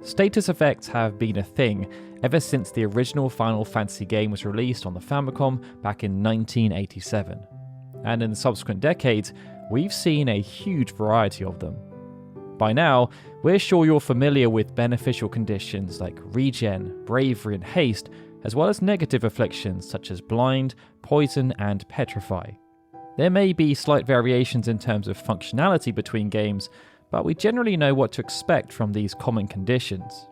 Status effects have been a thing ever since the original Final Fantasy game was released on the Famicom back in 1987. And in the subsequent decades, we've seen a huge variety of them. By now, we're sure you're familiar with beneficial conditions like regen, bravery and haste, as well as negative afflictions such as blind, poison and petrify. There may be slight variations in terms of functionality between games, but we generally know what to expect from these common conditions.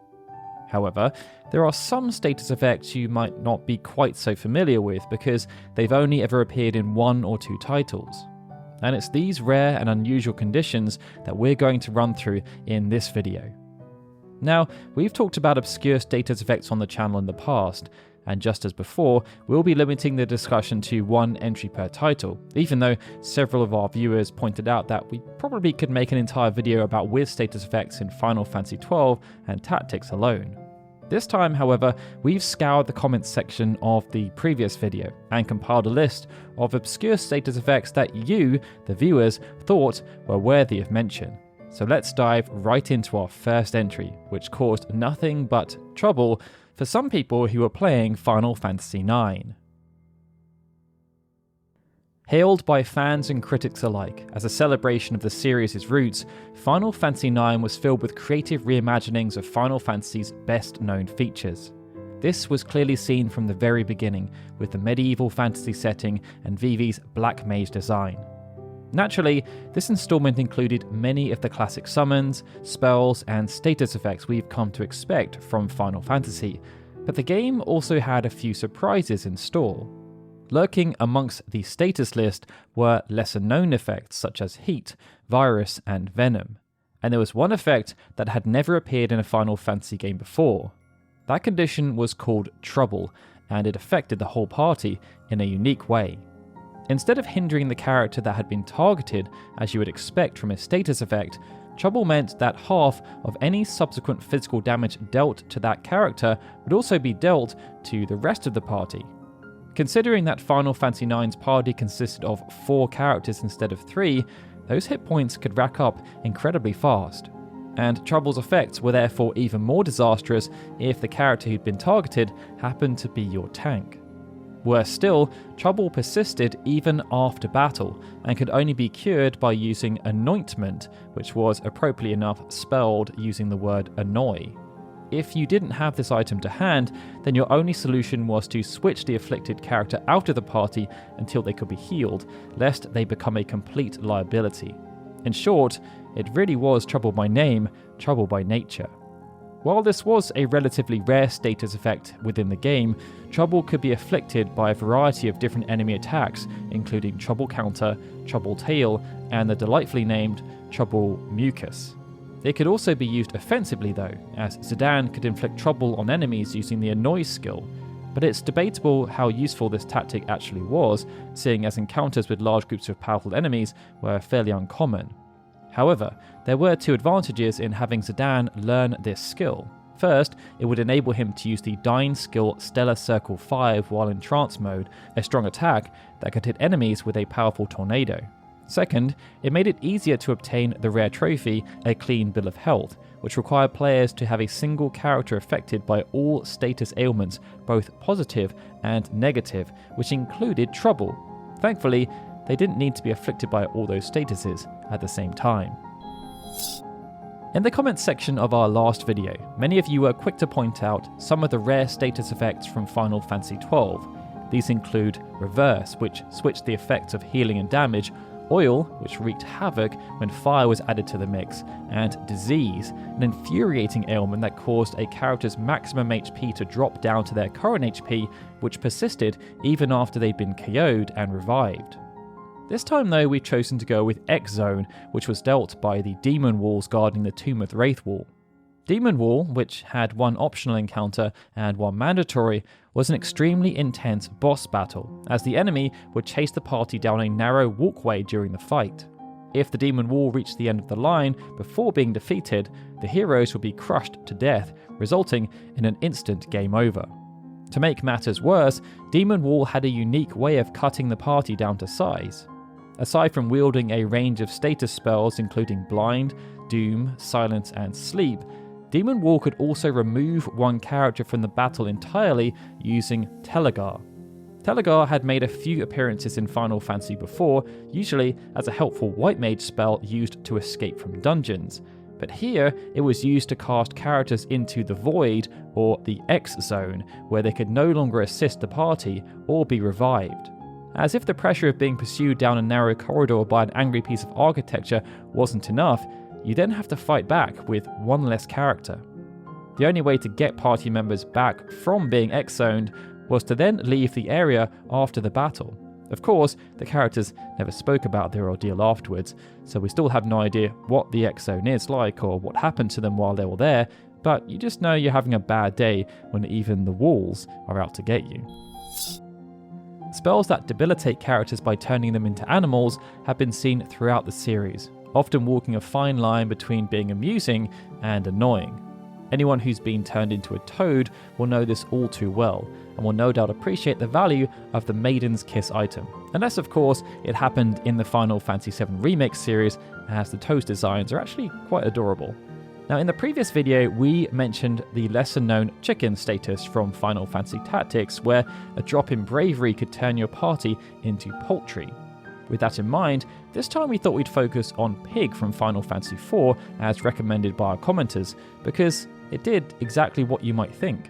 However, there are some status effects you might not be quite so familiar with because they've only ever appeared in 1 or 2 titles. And it's these rare and unusual conditions that we're going to run through in this video. Now, we've talked about obscure status effects on the channel in the past, and just as before, we'll be limiting the discussion to 1 entry per title, even though several of our viewers pointed out that we probably could make an entire video about weird status effects in Final Fantasy XII and Tactics alone. This time, however, we've scoured the comments section of the previous video and compiled a list of obscure status effects that you, the viewers, thought were worthy of mention. So let's dive right into our first entry, which caused nothing but trouble for some people who were playing Final Fantasy IX. Hailed by fans and critics alike as a celebration of the series' roots, Final Fantasy IX was filled with creative reimaginings of Final Fantasy's best-known features. This was clearly seen from the very beginning, with the medieval fantasy setting and Vivi's Black Mage design. Naturally, this installment included many of the classic summons, spells, and status effects we've come to expect from Final Fantasy, but the game also had a few surprises in store. Lurking amongst the status list were lesser-known effects such as Heat, Virus, and Venom, and there was one effect that had never appeared in a Final Fantasy game before. That condition was called Trouble, and it affected the whole party in a unique way. Instead of hindering the character that had been targeted, as you would expect from a status effect, Trouble meant that half of any subsequent physical damage dealt to that character would also be dealt to the rest of the party. Considering that Final Fantasy IX's party consisted of 4 characters instead of 3, those hit points could rack up incredibly fast. And Trouble's effects were therefore even more disastrous if the character who'd been targeted happened to be your tank. Worse still, Trouble persisted even after battle, and could only be cured by using Anointment, which was appropriately enough spelled using the word annoy. If you didn't have this item to hand, then your only solution was to switch the afflicted character out of the party until they could be healed, lest they become a complete liability. In short, it really was Trouble by name, Trouble by nature. While this was a relatively rare status effect within the game, Trouble could be afflicted by a variety of different enemy attacks, including Trouble Counter, Trouble Tail, and the delightfully named Trouble Mucus. It could also be used offensively though, as Zidane could inflict trouble on enemies using the Annoy skill, but it's debatable how useful this tactic actually was, seeing as encounters with large groups of powerful enemies were fairly uncommon. However, there were 2 advantages in having Zidane learn this skill. First, it would enable him to use the Dying skill Stellar Circle 5 while in trance mode, a strong attack that could hit enemies with a powerful tornado. Second, it made it easier to obtain the rare trophy, a Clean Bill of Health, which required players to have a single character affected by all status ailments, both positive and negative, which included Trouble. Thankfully, they didn't need to be afflicted by all those statuses at the same time. In the comments section of our last video, many of you were quick to point out some of the rare status effects from Final Fantasy XII. These include Reverse, which switched the effects of healing and damage, Oil, which wreaked havoc when fire was added to the mix, and Disease, an infuriating ailment that caused a character's maximum HP to drop down to their current HP, which persisted even after they'd been KO'd and revived. This time though, we've chosen to go with X-Zone, which was dealt by the demon walls guarding the Tomb of Wraith wall. Demon Wall, which had 1 optional encounter and 1 mandatory, was an extremely intense boss battle, as the enemy would chase the party down a narrow walkway during the fight. If the Demon Wall reached the end of the line before being defeated, the heroes would be crushed to death, resulting in an instant game over. To make matters worse, Demon Wall had a unique way of cutting the party down to size. Aside from wielding a range of status spells including Blind, Doom, Silence, and Sleep, Demon Wall could also remove one character from the battle entirely using Telegar. Telegar had made a few appearances in Final Fantasy before, usually as a helpful white mage spell used to escape from dungeons, but here it was used to cast characters into the Void, or the X Zone, where they could no longer assist the party or be revived. As if the pressure of being pursued down a narrow corridor by an angry piece of architecture wasn't enough, you then have to fight back with one less character. The only way to get party members back from being X-zoned was to then leave the area after the battle. Of course, the characters never spoke about their ordeal afterwards, so we still have no idea what the X-zone is like or what happened to them while they were there, but you just know you're having a bad day when even the walls are out to get you. Spells that debilitate characters by turning them into animals have been seen throughout the series, often walking a fine line between being amusing and annoying. Anyone who's been turned into a toad will know this all too well, and will no doubt appreciate the value of the Maiden's Kiss item. Unless, of course, it happened in the Final Fantasy VII Remake series, as the toad's designs are actually quite adorable. Now, in the previous video, we mentioned the lesser-known chicken status from Final Fantasy Tactics, where a drop in bravery could turn your party into poultry. With that in mind, this time we thought we'd focus on Pig from Final Fantasy IV, as recommended by our commenters, because it did exactly what you might think.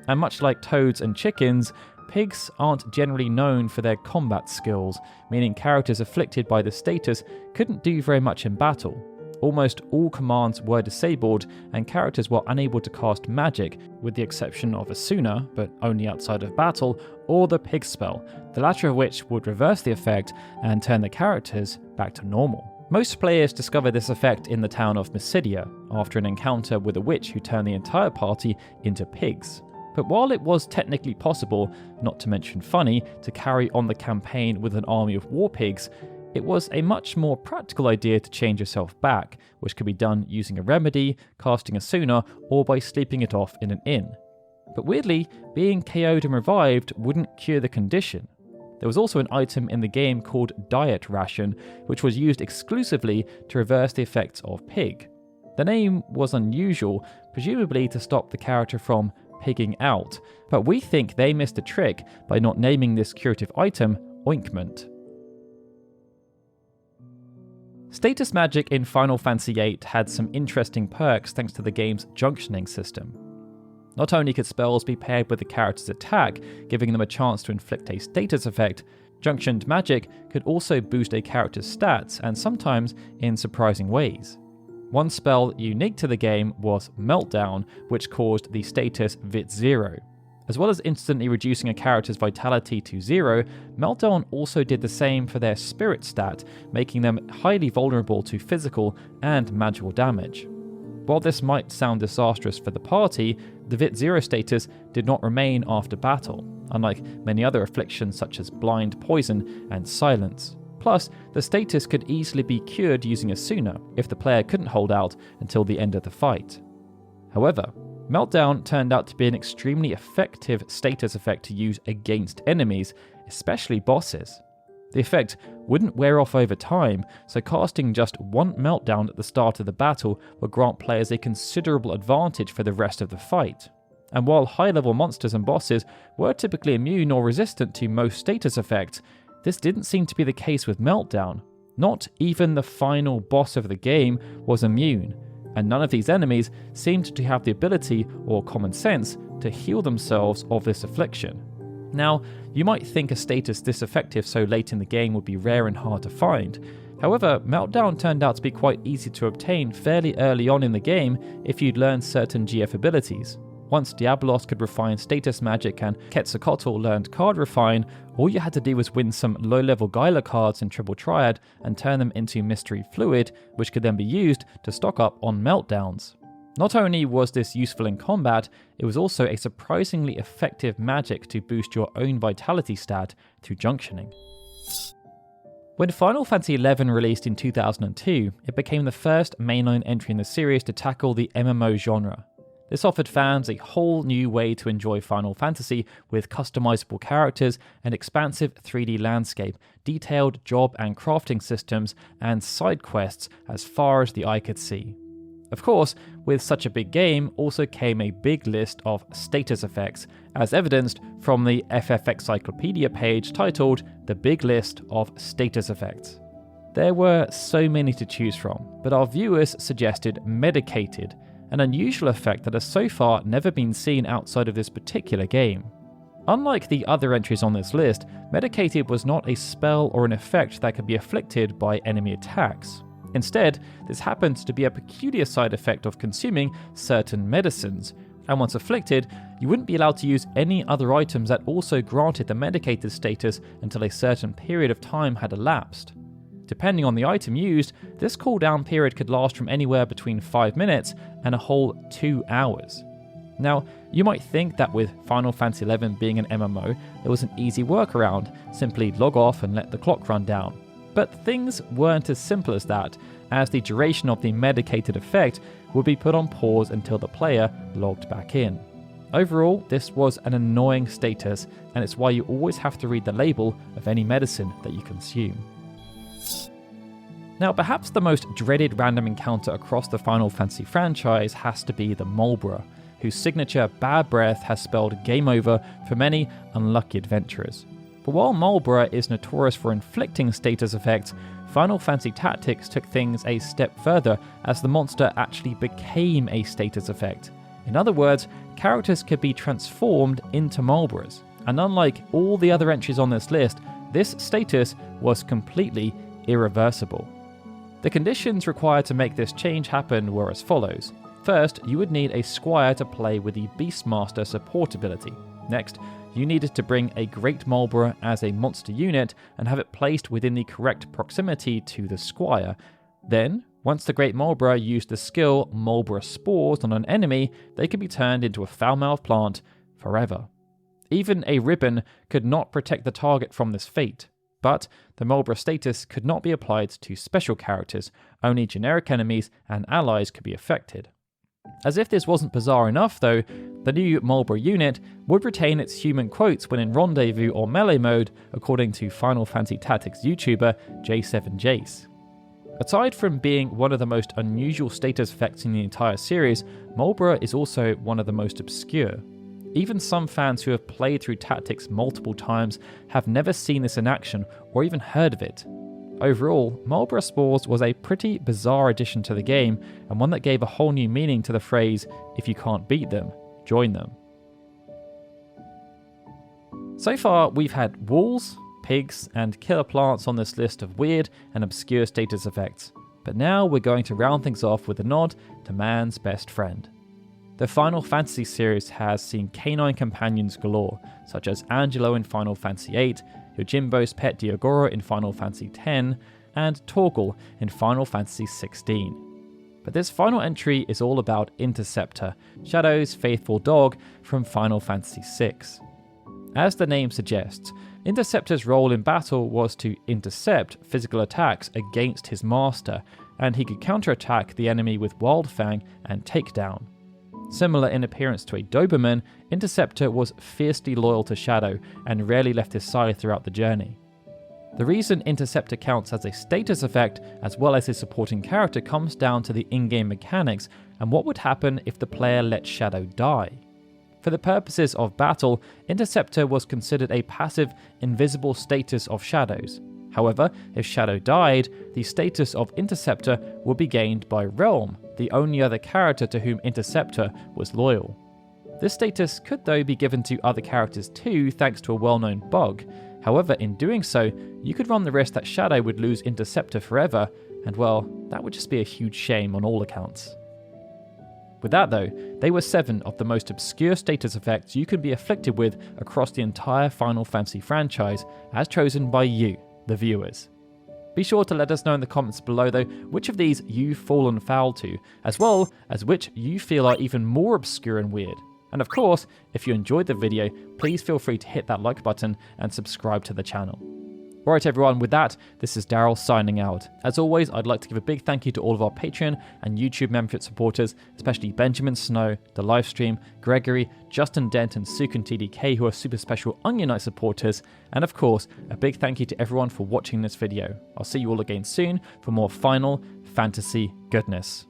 And much like toads and chickens, pigs aren't generally known for their combat skills, meaning characters afflicted by the status couldn't do very much in battle. Almost all commands were disabled, and characters were unable to cast magic, with the exception of Asuna, but only outside of battle, or the Pig spell, the latter of which would reverse the effect and turn the characters back to normal. Most players discover this effect in the town of Mysidia, after an encounter with a witch who turned the entire party into pigs. But while it was technically possible, not to mention funny, to carry on the campaign with an army of war pigs, it was a much more practical idea to change yourself back, which could be done using a remedy, casting Asuna, or by sleeping it off in an inn. But weirdly, being KO'd and revived wouldn't cure the condition. There was also an item in the game called Diet Ration, which was used exclusively to reverse the effects of Pig. The name was unusual, presumably to stop the character from pigging out, but we think they missed a trick by not naming this curative item Ointment. Status magic in Final Fantasy VIII had some interesting perks thanks to the game's junctioning system. Not only could spells be paired with the character's attack, giving them a chance to inflict a status effect, junctioned magic could also boost a character's stats, and sometimes in surprising ways. One spell unique to the game was Meltdown, which caused the status VIII. As well as instantly reducing a character's vitality to 0, Meltdown also did the same for their spirit stat, making them highly vulnerable to physical and magical damage. While this might sound disastrous for the party, the VIII status did not remain after battle, unlike many other afflictions such as Blind, Poison, and Silence. Plus, the status could easily be cured using Asuna if the player couldn't hold out until the end of the fight. However, Meltdown turned out to be an extremely effective status effect to use against enemies, especially bosses. The effect wouldn't wear off over time, so casting just one Meltdown at the start of the battle would grant players a considerable advantage for the rest of the fight. And while high-level monsters and bosses were typically immune or resistant to most status effects, this didn't seem to be the case with Meltdown. Not even the final boss of the game was immune, and none of these enemies seemed to have the ability or common sense to heal themselves of this affliction. Now, you might think a status this effective so late in the game would be rare and hard to find. However, Meltdown turned out to be quite easy to obtain fairly early on in the game if you'd learned certain GF abilities. Once Diabolos could refine status magic and Quetzalcoatl learned card refine, all you had to do was win some low-level Gyla cards in Triple Triad and turn them into Mystery Fluid, which could then be used to stock up on Meltdowns. Not only was this useful in combat, it was also a surprisingly effective magic to boost your own vitality stat through junctioning. When Final Fantasy XI released in 2002, it became the first mainline entry in the series to tackle the MMO genre. This offered fans a whole new way to enjoy Final Fantasy with customizable characters, an expansive 3D landscape, detailed job and crafting systems, and side quests as far as the eye could see. Of course, with such a big game also came a big list of status effects, as evidenced from the FFIX Encyclopedia page titled The Big List of Status Effects. There were so many to choose from, but our viewers suggested Medicated, an unusual effect that has so far never been seen outside of this particular game. Unlike the other entries on this list, Medicated was not a spell or an effect that could be afflicted by enemy attacks. Instead, this happens to be a peculiar side effect of consuming certain medicines, and once afflicted, you wouldn't be allowed to use any other items that also granted the medicated status until a certain period of time had elapsed. Depending on the item used, this cooldown period could last from anywhere between 5 minutes and a whole 2 hours. Now, you might think that with Final Fantasy XI being an MMO, there was an easy workaround, simply log off and let the clock run down. But things weren't as simple as that, as the duration of the medicated effect would be put on pause until the player logged back in. Overall, this was an annoying status, and it's why you always have to read the label of any medicine that you consume. Now, perhaps the most dreaded random encounter across the Final Fantasy franchise has to be the Malboro, whose signature bad breath has spelled game over for many unlucky adventurers. But while Malboro is notorious for inflicting status effects, Final Fantasy Tactics took things a step further as the monster actually became a status effect. In other words, characters could be transformed into Malboros, and unlike all the other entries on this list, this status was completely irreversible. The conditions required to make this change happen were as follows. First, you would need a squire to play with the Beastmaster support ability. Next, you needed to bring a Great Malboro as a monster unit and have it placed within the correct proximity to the squire. Then, once the Great Malboro used the skill Malboro Spores on an enemy, they could be turned into a foul-mouthed plant forever. Even a ribbon could not protect the target from this fate. But the Malboro status could not be applied to special characters, only generic enemies and allies could be affected. As if this wasn't bizarre enough though, the new Malboro unit would retain its human quotes when in rendezvous or melee mode, according to Final Fantasy Tactics YouTuber J7Jace. Aside from being one of the most unusual status effects in the entire series, Malboro is also one of the most obscure. Even some fans who have played through Tactics multiple times have never seen this in action or even heard of it. Overall, Malboro Spores was a pretty bizarre addition to the game, and one that gave a whole new meaning to the phrase, "If you can't beat them, join them." So far, we've had wolves, pigs, and killer plants on this list of weird and obscure status effects. But now we're going to round things off with a nod to man's best friend. The Final Fantasy series has seen canine companions galore, such as Angelo in Final Fantasy VIII, Yojimbo's pet Diogoro in Final Fantasy X, and Torgal in Final Fantasy XVI. But this final entry is all about Interceptor, Shadow's faithful dog from Final Fantasy VI. As the name suggests, Interceptor's role in battle was to intercept physical attacks against his master, and he could counterattack the enemy with Wildfang and Takedown. Similar in appearance to a Doberman, Interceptor was fiercely loyal to Shadow and rarely left his side throughout the journey. The reason Interceptor counts as a status effect as well as his supporting character comes down to the in-game mechanics and what would happen if the player let Shadow die. For the purposes of battle, Interceptor was considered a passive, invisible status of Shadow's. However, if Shadow died, the status of Interceptor would be gained by Realm, the only other character to whom Interceptor was loyal. This status could though be given to other characters too thanks to a well-known bug. However, in doing so, you could run the risk that Shadow would lose Interceptor forever, and well, that would just be a huge shame on all accounts. With that though, they were 7 of the most obscure status effects you could be afflicted with across the entire Final Fantasy franchise, as chosen by you, the viewers. Be sure to let us know in the comments below though which of these you've fallen foul to, as well as which you feel are even more obscure and weird. And of course, if you enjoyed the video, please feel free to hit that like button and subscribe to the channel. Alright everyone, with that, this is Darryl signing out. As always, I'd like to give a big thank you to all of our Patreon and YouTube membership supporters, especially Benjamin Snow, The Livestream, Gregory, Justin Dent and Sukun TDK, who are super special Onion Knight supporters, and of course, a big thank you to everyone for watching this video. I'll see you all again soon for more Final Fantasy goodness.